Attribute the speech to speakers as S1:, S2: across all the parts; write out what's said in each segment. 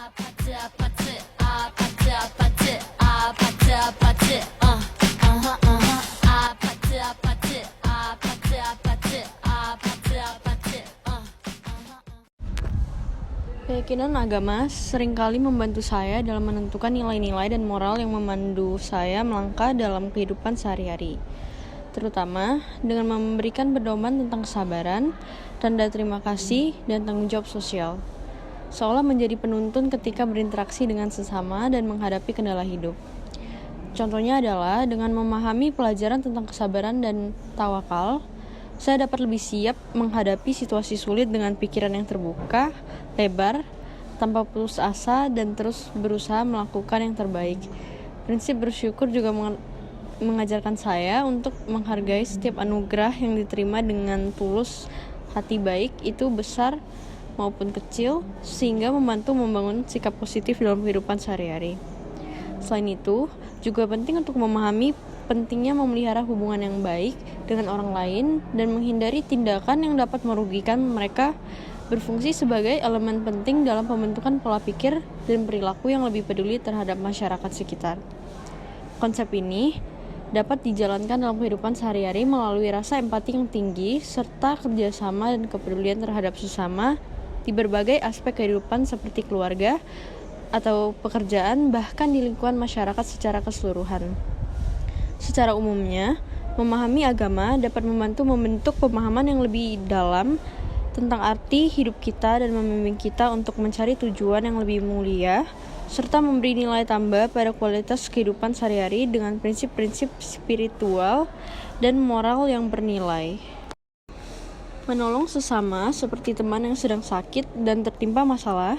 S1: 아파트 아파트 아파트 아파트 아파트 아파트 아파트 아파트 아파트 아파트 아파트 아파트
S2: Keyakinan agama seringkali membantu saya dalam menentukan nilai-nilai dan moral yang memandu saya melangkah dalam kehidupan sehari-hari, terutama dengan memberikan pedoman tentang kesabaran, tanda terima kasih, dan tanggung jawab sosial, seolah menjadi penuntun ketika berinteraksi dengan sesama dan menghadapi kendala hidup. Contohnya adalah dengan memahami pelajaran tentang kesabaran dan tawakal, saya dapat lebih siap menghadapi situasi sulit dengan pikiran yang terbuka, lebar, tanpa putus asa, dan terus berusaha melakukan yang terbaik. Prinsip bersyukur juga mengajarkan saya untuk menghargai setiap anugerah yang diterima dengan tulus hati, baik itu besar maupun kecil, sehingga membantu membangun sikap positif dalam kehidupan sehari-hari. Selain itu, juga penting untuk memahami pentingnya memelihara hubungan yang baik dengan orang lain dan menghindari tindakan yang dapat merugikan mereka, berfungsi sebagai elemen penting dalam pembentukan pola pikir dan perilaku yang lebih peduli terhadap masyarakat sekitar. Konsep ini dapat dijalankan dalam kehidupan sehari-hari melalui rasa empati yang tinggi serta kerjasama dan kepedulian terhadap sesama di berbagai aspek kehidupan seperti keluarga atau pekerjaan, bahkan di lingkungan masyarakat secara keseluruhan. Secara umumnya, memahami agama dapat membantu membentuk pemahaman yang lebih dalam tentang arti hidup kita dan membimbing kita untuk mencari tujuan yang lebih mulia, serta memberi nilai tambah pada kualitas kehidupan sehari-hari dengan prinsip-prinsip spiritual dan moral yang bernilai. Menolong sesama seperti teman yang sedang sakit dan tertimpa masalah,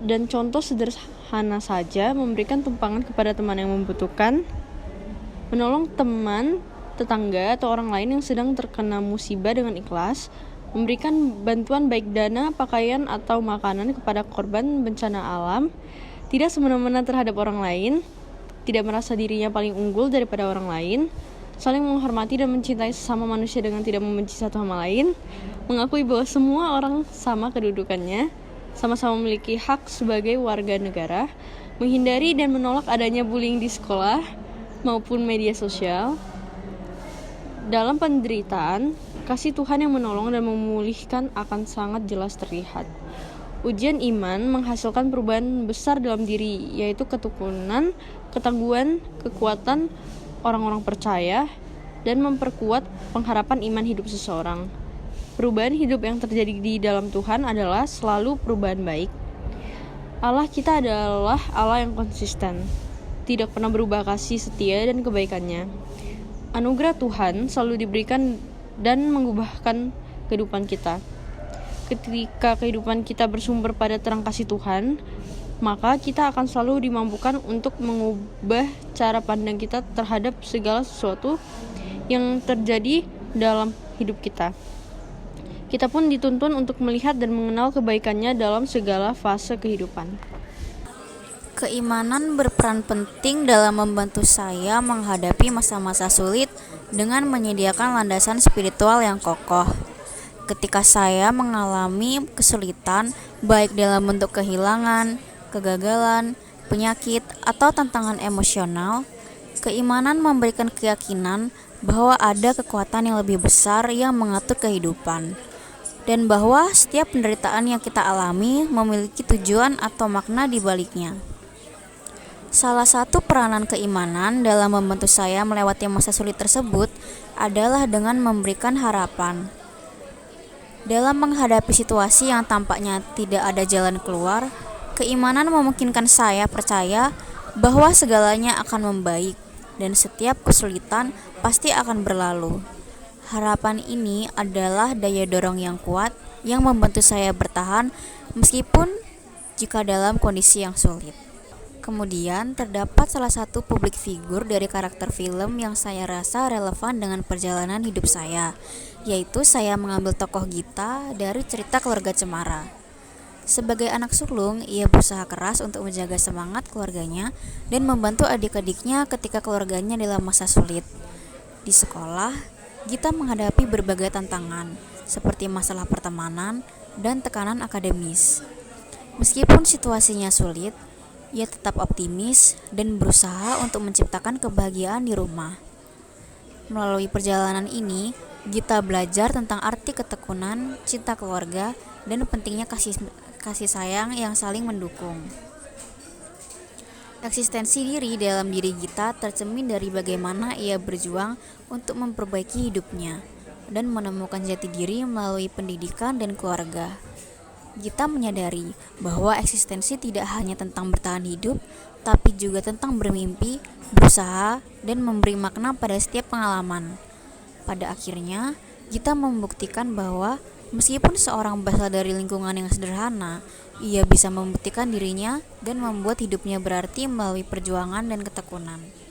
S2: dan contoh sederhana saja memberikan tumpangan kepada teman yang membutuhkan, menolong teman, tetangga, atau orang lain yang sedang terkena musibah dengan ikhlas, memberikan bantuan baik dana, pakaian, atau makanan kepada korban bencana alam, tidak semena-mena terhadap orang lain, tidak merasa dirinya paling unggul daripada orang lain, saling menghormati dan mencintai sesama manusia dengan tidak membenci satu sama lain, mengakui bahwa semua orang sama kedudukannya, sama-sama memiliki hak sebagai warga negara, menghindari dan menolak adanya bullying di sekolah maupun media sosial. Dalam penderitaan, kasih Tuhan yang menolong dan memulihkan akan sangat jelas terlihat. Ujian iman menghasilkan perubahan besar dalam diri, yaitu ketukunan, ketangguhan, kekuatan orang-orang percaya, dan memperkuat pengharapan iman hidup seseorang. Perubahan hidup yang terjadi di dalam Tuhan adalah selalu perubahan baik. Allah kita adalah Allah yang konsisten, tidak pernah berubah kasih setia dan kebaikannya. Anugerah Tuhan selalu diberikan dan mengubahkan kehidupan kita. Ketika kehidupan kita bersumber pada terang kasih Tuhan, maka kita akan selalu dimampukan untuk mengubah cara pandang kita terhadap segala sesuatu yang terjadi dalam hidup kita. Kita pun dituntun untuk melihat dan mengenal kebaikannya dalam segala fase kehidupan.
S3: Keimanan berperan penting dalam membantu saya menghadapi masa-masa sulit dengan menyediakan landasan spiritual yang kokoh. Ketika saya mengalami kesulitan, baik dalam bentuk kehilangan, kegagalan, penyakit, atau tantangan emosional, keimanan memberikan keyakinan bahwa ada kekuatan yang lebih besar yang mengatur kehidupan, dan bahwa setiap penderitaan yang kita alami memiliki tujuan atau makna di baliknya. Salah satu peranan keimanan dalam membantu saya melewati masa sulit tersebut adalah dengan memberikan harapan. Dalam menghadapi situasi yang tampaknya tidak ada jalan keluar, keimanan memungkinkan saya percaya bahwa segalanya akan membaik dan setiap kesulitan pasti akan berlalu. Harapan ini adalah daya dorong yang kuat yang membantu saya bertahan meskipun jika dalam kondisi yang sulit. Kemudian terdapat salah satu publik figur dari karakter film yang saya rasa relevan dengan perjalanan hidup saya, yaitu saya mengambil tokoh Gita dari cerita keluarga Cemara. Sebagai anak sulung, ia berusaha keras untuk menjaga semangat keluarganya dan membantu adik-adiknya ketika keluarganya dalam masa sulit. Di sekolah, Gita menghadapi berbagai tantangan, seperti masalah pertemanan dan tekanan akademis. Meskipun situasinya sulit, ia tetap optimis dan berusaha untuk menciptakan kebahagiaan di rumah. Melalui perjalanan ini, Gita belajar tentang arti ketekunan, cinta keluarga, dan pentingnya kasih sayang yang saling mendukung. Eksistensi diri dalam diri Gita tercermin dari bagaimana ia berjuang untuk memperbaiki hidupnya dan menemukan jati diri melalui pendidikan dan keluarga. Gita menyadari bahwa eksistensi tidak hanya tentang bertahan hidup, tapi juga tentang bermimpi, berusaha, dan memberi makna pada setiap pengalaman. Pada akhirnya, Gita membuktikan bahwa meskipun seorang berasal dari lingkungan yang sederhana, ia bisa membuktikan dirinya dan membuat hidupnya berarti melalui perjuangan dan ketekunan.